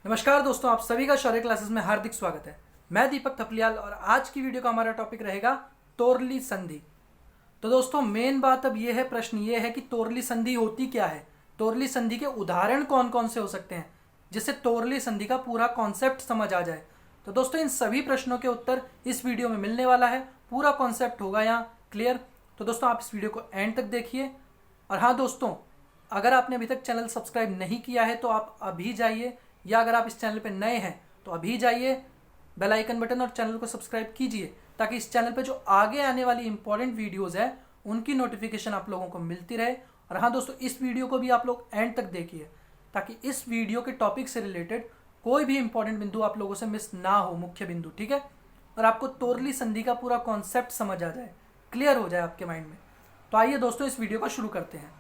नमस्कार दोस्तों, आप सभी का शौर्य क्लासेस में हार्दिक स्वागत है। मैं दीपक थपलियाल और आज की वीडियो का हमारा टॉपिक रहेगा तोरली संधि। तो दोस्तों मेन बात अब ये है, प्रश्न ये है कि तोरली संधि होती क्या है, तोरली संधि के उदाहरण कौन कौन से हो सकते हैं जिससे तोरली संधि का पूरा कॉन्सेप्ट समझ आ जाए। तो दोस्तों इन सभी प्रश्नों के उत्तर इस वीडियो में मिलने वाला है, पूरा कॉन्सेप्ट होगा यहाँ क्लियर। तो दोस्तों आप इस वीडियो को एंड तक देखिए। और हाँ दोस्तों, अगर आपने अभी तक चैनल सब्सक्राइब नहीं किया है तो आप अभी जाइए, या अगर आप इस चैनल पर नए हैं तो अभी जाइए, बेल आइकन बटन और चैनल को सब्सक्राइब कीजिए ताकि इस चैनल पे जो आगे आने वाली इंपॉर्टेंट वीडियोस है उनकी नोटिफिकेशन आप लोगों को मिलती रहे। और हाँ दोस्तों, इस वीडियो को भी आप लोग एंड तक देखिए ताकि इस वीडियो के टॉपिक से रिलेटेड कोई भी इंपॉर्टेंट बिंदु आप लोगों से मिस ना हो, मुख्य बिंदु, ठीक है। और आपको तोरली संधि का पूरा कॉन्सेप्ट समझ आ जाए, क्लियर हो जाए आपके माइंड में। तो आइए दोस्तों इस वीडियो को शुरू करते हैं।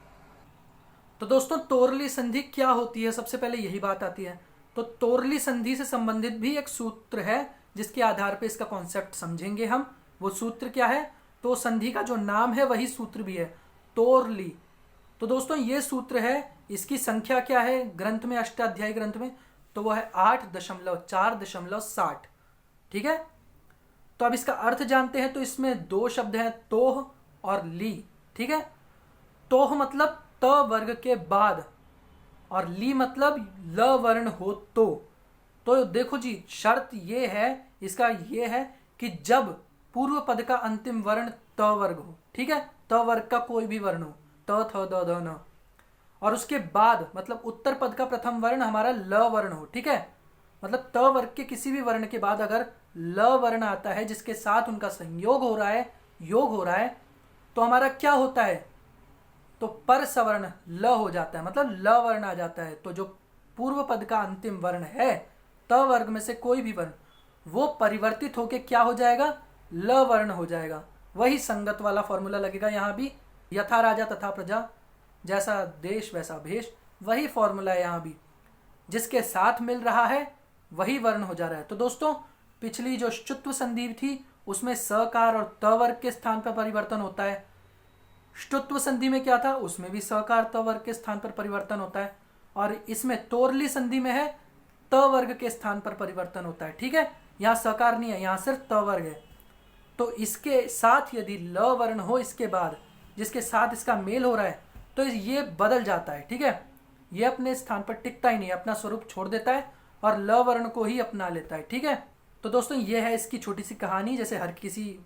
तो दोस्तों तोरली संधि क्या होती है, सबसे पहले यही बात आती है। तो तोरली संधि से संबंधित भी एक सूत्र है जिसके आधार पे इसका कॉन्सेप्ट समझेंगे हम। वो सूत्र क्या है? तो संधि का जो नाम है वही सूत्र भी है, तोरली। तो दोस्तों ये सूत्र है, इसकी संख्या क्या है ग्रंथ में, अष्टाध्यायी ग्रंथ में? तो वो है 8.4.60, ठीक है। तो अब इसका अर्थ जानते हैं। तो इसमें दो शब्द हैं, तोह और ली, ठीक है। तोह मतलब त वर्ग के बाद, और ली मतलब ल वर्ण हो तो देखो जी, शर्त ये है इसका, ये है कि जब पूर्व पद का अंतिम वर्ण त वर्ग हो, ठीक है, त वर्ग का कोई भी वर्ण हो, त थ द ध न, और उसके बाद मतलब उत्तर पद का प्रथम वर्ण हमारा ल वर्ण हो, ठीक है। मतलब त वर्ग के किसी भी वर्ण के बाद अगर ल वर्ण आता है जिसके साथ उनका संयोग हो रहा है, योग हो रहा है, तो हमारा क्या होता है? तो पर सवर्ण ल हो जाता है, मतलब ल वर्ण आ जाता है। तो जो पूर्व पद का अंतिम वर्ण है त वर्ग में से कोई भी वर्ण, वो परिवर्तित होके क्या हो जाएगा? ल वर्ण हो जाएगा। वही संगत वाला फॉर्मूला लगेगा यहाँ भी, यथा राजा तथा प्रजा, जैसा देश वैसा भेष, वही फॉर्मूला है यहाँ भी। जिसके साथ मिल रहा है वही वर्ण हो जा रहा है। तो दोस्तों पिछली जो शुत्व संधि थी उसमें सकार और त वर्ग के स्थान पर परिवर्तन होता है। ष्टुत्व संधि में क्या था? उसमें भी सकार त वर्ग के स्थान पर परिवर्तन होता है। और इसमें तोरली संधि में है त वर्ग के स्थान पर परिवर्तन होता है, ठीक है। यहाँ सकार नहीं है, यहाँ सिर्फ त वर्ग है। तो इसके साथ यदि ल वर्ण हो इसके बाद, जिसके साथ इसका मेल हो रहा है, तो ये बदल जाता है, ठीक है। ये अपने स्थान पर टिकता ही नहीं, अपना स्वरूप छोड़ देता है और ल वर्ण को ही अपना लेता है, ठीक है। तो दोस्तों ये है इसकी छोटी सी कहानी। जैसे हर किसी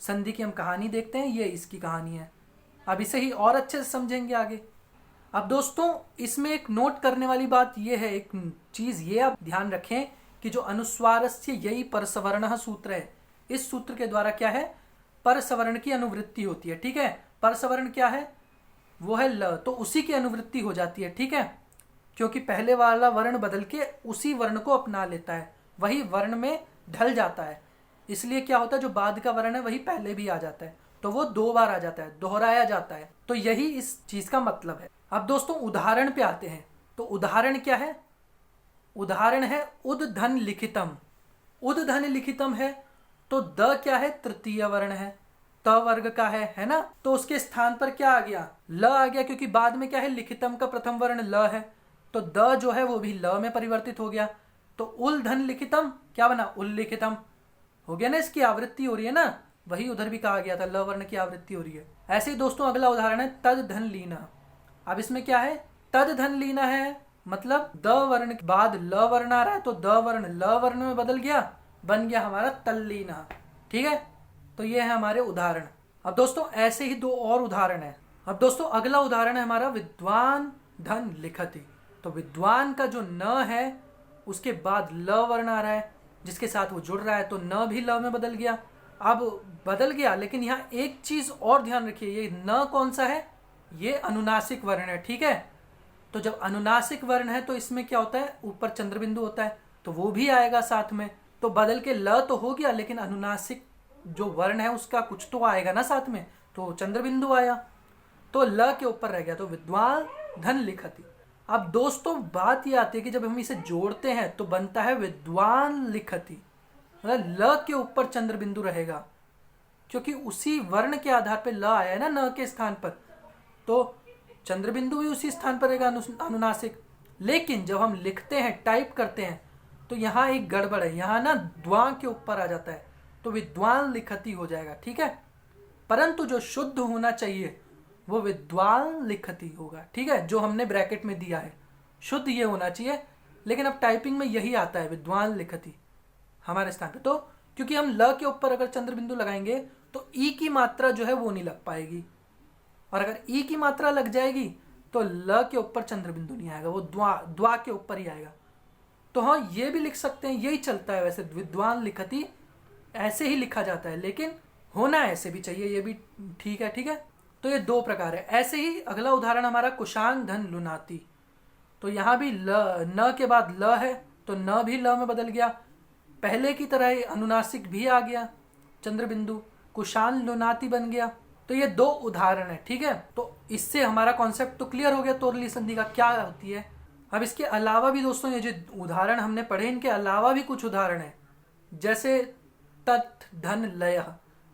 संधि की हम कहानी देखते हैं, ये इसकी कहानी है। अब इसे ही और अच्छे से समझेंगे आगे। अब दोस्तों इसमें एक नोट करने वाली बात यह है, एक चीज ये आप ध्यान रखें कि जो अनुस्वारस्य यही परसवर्ण सूत्र है, इस सूत्र के द्वारा क्या है? परसवर्ण की अनुवृत्ति होती है, ठीक है। परसवर्ण क्या है? वो है ल, तो उसी की अनुवृत्ति हो जाती है, ठीक है। क्योंकि पहले वाला वर्ण बदल के उसी वर्ण को अपना लेता है, वही वर्ण में ढल जाता है। इसलिए क्या होता है, जो बाद का वर्ण है वही पहले भी आ जाता है, तो वो दो बार आ जाता है, दोहराया जाता है। तो यही इस चीज का मतलब है। अब दोस्तों उदाहरण पे आते हैं। तो उदाहरण क्या है? उदाहरण है उद्धन लिखितम। उद्धन लिखितम है तो द क्या है? तृतीय वर्ण है, त वर्ग का है ना। तो उसके स्थान पर क्या आ गया? ल आ गया, क्योंकि बाद में क्या है? लिखितम का प्रथम वर्ण ल है, तो द जो है वो भी ल में परिवर्तित हो गया। तो उल्धन लिखितम क्या बना? उल्लिखितम हो गया ना, इसकी आवृत्ति हो रही है ना। वही उधर भी कहा गया था, ल वर्ण की आवृत्ति हो रही है। ऐसे ही दोस्तों अगला उदाहरण है तद धन लीना। अब इसमें क्या है? तद धन लीना है, मतलब द वर्ण के बाद ल वर्ण आ रहा है, तो द वर्ण ल वर्ण में बदल गया, बन गया हमारा तल्लीना, ठीक है। तो ये है हमारे उदाहरण। अब दोस्तों ऐसे ही दो और उदाहरण है। अब दोस्तों अगला उदाहरण है हमारा विद्वान धन लिखति। तो विद्वान का जो न है उसके बाद ल वर्ण आ रहा है, जिसके साथ वो जुड़ रहा है, तो न भी ल में बदल गया। अब बदल गया, लेकिन यहाँ एक चीज और ध्यान रखिए, ये न कौन सा है? ये अनुनासिक वर्ण है, ठीक है। तो जब अनुनासिक वर्ण है तो इसमें क्या होता है? ऊपर चंद्र बिंदु होता है, तो वो भी आएगा साथ में। तो बदल के ल तो हो गया, लेकिन अनुनासिक जो वर्ण है उसका कुछ तो आएगा ना साथ में, तो चंद्र बिंदु आया, तो ल के ऊपर रह गया, तो विद्वान धन लिखति। अब दोस्तों बात ये आती है कि जब हम इसे जोड़ते हैं तो बनता है विद्वान लिखति, मतलब ल के ऊपर चंद्र बिंदु रहेगा, क्योंकि उसी वर्ण के आधार पे ल आया है ना न के स्थान पर, तो चंद्र बिंदु भी उसी स्थान पर रहेगा अनुनासिक। लेकिन जब हम लिखते हैं, टाइप करते हैं, तो यहाँ एक गड़बड़ है, यहाँ ना द्वा के ऊपर आ जाता है, तो विद्वान लिखती हो जाएगा, ठीक है। परंतु जो शुद्ध होना चाहिए वो विद्वान लिखती होगा, ठीक है, जो हमने ब्रैकेट में दिया है, शुद्ध ये होना चाहिए। लेकिन अब टाइपिंग में यही आता है, विद्वान लिखती हमारे स्थान पे। तो क्योंकि हम ल के ऊपर अगर चंद्र बिंदु लगाएंगे तो ई की मात्रा जो है वो नहीं लग पाएगी, और अगर ई की मात्रा लग जाएगी तो ल के ऊपर चंद्र बिंदु नहीं आएगा, वो द्वा के ऊपर ही आएगा। तो हाँ, ये भी लिख सकते हैं, यही चलता है वैसे, विद्वान लिखती ऐसे ही लिखा जाता है, लेकिन होना ऐसे भी चाहिए, ये भी ठीक है, ठीक है। तो ये दो प्रकार है। ऐसे ही अगला उदाहरण हमारा कुशान धन लुनाती। तो यहाँ भी ल, न के बाद ल है तो न भी ल में बदल गया, पहले की तरह ही अनुनासिक भी आ गया, चंद्र बिंदु कुशान लुनाती बन गया। तो ये दो उदाहरण है, ठीक है। तो इससे हमारा कॉन्सेप्ट तो क्लियर हो गया तोरली संधि का क्या होती है। अब इसके अलावा भी दोस्तों, ये जो उदाहरण हमने पढ़े, इनके अलावा भी कुछ उदाहरण है, जैसे तत् धन लय।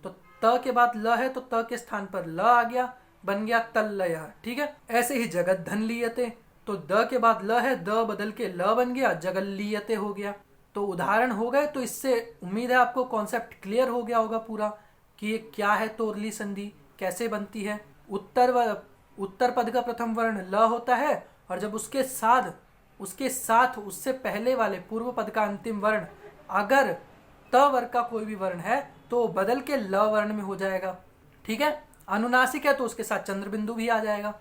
तो त के बाद ल है तो त के स्थान पर ल आ गया, बन गया तल्लय, ठीक है। ऐसे ही जगत धन लियते, तो द के बाद ल है, द बदल के ल बन गया, जगल्लियते हो गया। तो उदाहरण हो गए। तो इससे उम्मीद है आपको कॉन्सेप्ट क्लियर हो गया होगा पूरा कि ये क्या है तोरली संधि, कैसे बनती है। उत्तर पद का प्रथम वर्ण ल होता है, और जब उसके साथ उससे पहले वाले पूर्व पद का अंतिम वर्ण अगर त वर्ग का कोई भी वर्ण है तो बदल के ल वर्ण में हो जाएगा, ठीक है। अनुनासिक है तो उसके साथ चंद्र बिंदु भी आ जाएगा।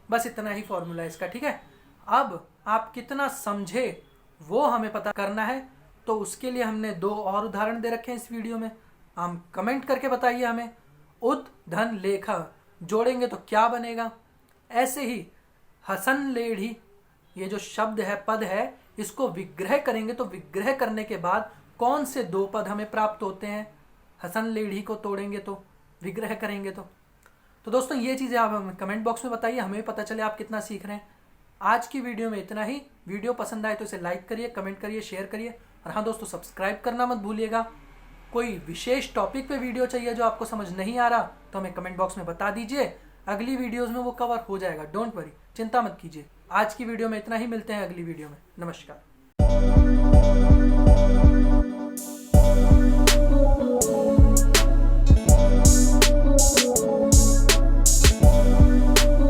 बस इतना ही फॉर्मूला है इसका, ठीक है। अब आप कितना समझे वो हमें पता करना है, तो उसके लिए हमने दो और उदाहरण दे रखे हैं इस वीडियो में। हम कमेंट करके बताइए हमें। उद धन लेखा जोड़ेंगे तो क्या बनेगा। ऐसे ही हसन लेढ़ी, ये जो शब्द है, पद है, इसको विग्रह करेंगे तो विग्रह करने के बाद कौन से दो पद हमें प्राप्त होते हैं। हसन लेढ़ी को तोड़ेंगे तो, विग्रह करेंगे तो दोस्तों ये चीज़ें आप हमें कमेंट बॉक्स में बताइए, हमें पता चले आप कितना सीख रहे हैं। आज की वीडियो में इतना ही। वीडियो पसंद आए तो इसे लाइक करिए, कमेंट करिए, शेयर करिए, और हाँ दोस्तों, सब्सक्राइब करना मत भूलिएगा। कोई विशेष टॉपिक पे वीडियो चाहिए जो आपको समझ नहीं आ रहा तो हमें कमेंट बॉक्स में बता दीजिए, अगली वीडियोस में वो कवर हो जाएगा, डोंट वरी, चिंता मत कीजिए। आज की वीडियो में इतना ही, मिलते हैं अगली वीडियो में। नमस्कार।